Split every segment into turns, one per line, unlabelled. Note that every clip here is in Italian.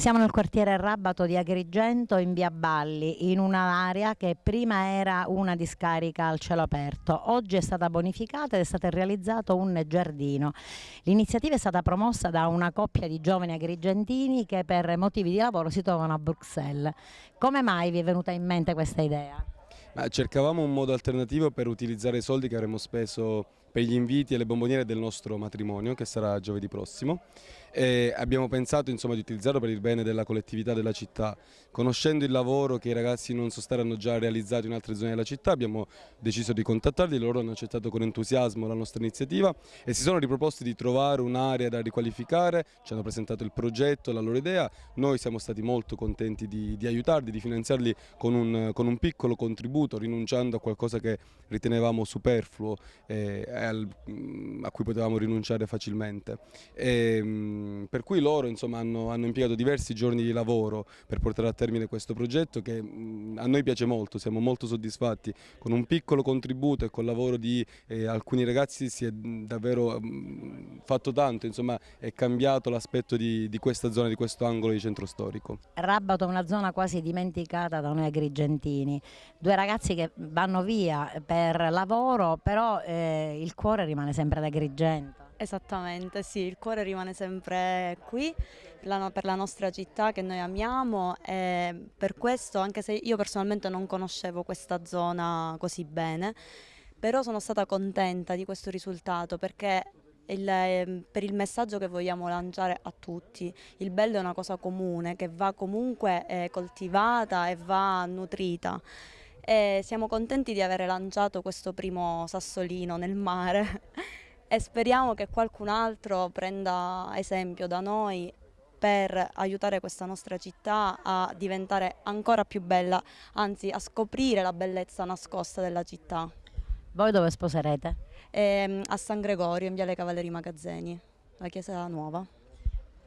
Siamo nel quartiere Rabato di Agrigento in via Balli, in un'area che prima era una discarica al cielo aperto. Oggi è stata bonificata ed è stato realizzato un giardino. L'iniziativa è stata promossa da una coppia di giovani agrigentini che per motivi di lavoro si trovano a Bruxelles. Come mai vi è venuta in mente questa idea?
Cercavamo un modo alternativo per utilizzare i soldi che avremmo speso per gli inviti e le bomboniere del nostro matrimonio, che sarà giovedì prossimo, e abbiamo pensato insomma di utilizzarlo per il bene della collettività della città. Conoscendo il lavoro che i ragazzi in Non So Stare hanno già realizzato in altre zone della città, abbiamo deciso di contattarli, loro hanno accettato con entusiasmo la nostra iniziativa e si sono riproposti di trovare un'area da riqualificare, ci hanno presentato il progetto, la loro idea, noi siamo stati molto contenti di aiutarli, di finanziarli con un piccolo contributo, rinunciando a qualcosa che ritenevamo superfluo a cui potevamo rinunciare facilmente. Per cui loro insomma, hanno impiegato diversi giorni di lavoro per portare a termine questo progetto che a noi piace molto, siamo molto soddisfatti. Con un piccolo contributo e col lavoro di alcuni ragazzi si è davvero fatto tanto, insomma, è cambiato l'aspetto di questa zona, di questo angolo di centro storico.
Rabato è una zona quasi dimenticata da noi agrigentini, due ragazzi che vanno via per lavoro, però il cuore rimane sempre ad Agrigento.
Esattamente, sì, il cuore rimane sempre qui per la nostra città che noi amiamo e per questo, anche se io personalmente non conoscevo questa zona così bene, però sono stata contenta di questo risultato perché per il messaggio che vogliamo lanciare a tutti, il bello è una cosa comune che va comunque coltivata e va nutrita. E siamo contenti di aver lanciato questo primo sassolino nel mare e speriamo che qualcun altro prenda esempio da noi per aiutare questa nostra città a diventare ancora più bella, anzi a scoprire la bellezza nascosta della città.
Voi dove sposerete?
A San Gregorio, in Viale Cavalleri Magazzeni, la chiesa nuova.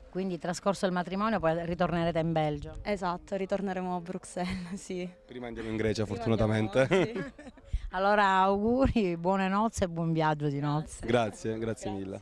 Quindi trascorso il matrimonio poi ritornerete in Belgio.
Esatto, ritorneremo a Bruxelles, sì.
Prima andiamo in Grecia,
Prima
fortunatamente.
andiamo, sì.
Allora auguri, buone nozze e buon viaggio di nozze.
Grazie, grazie mille.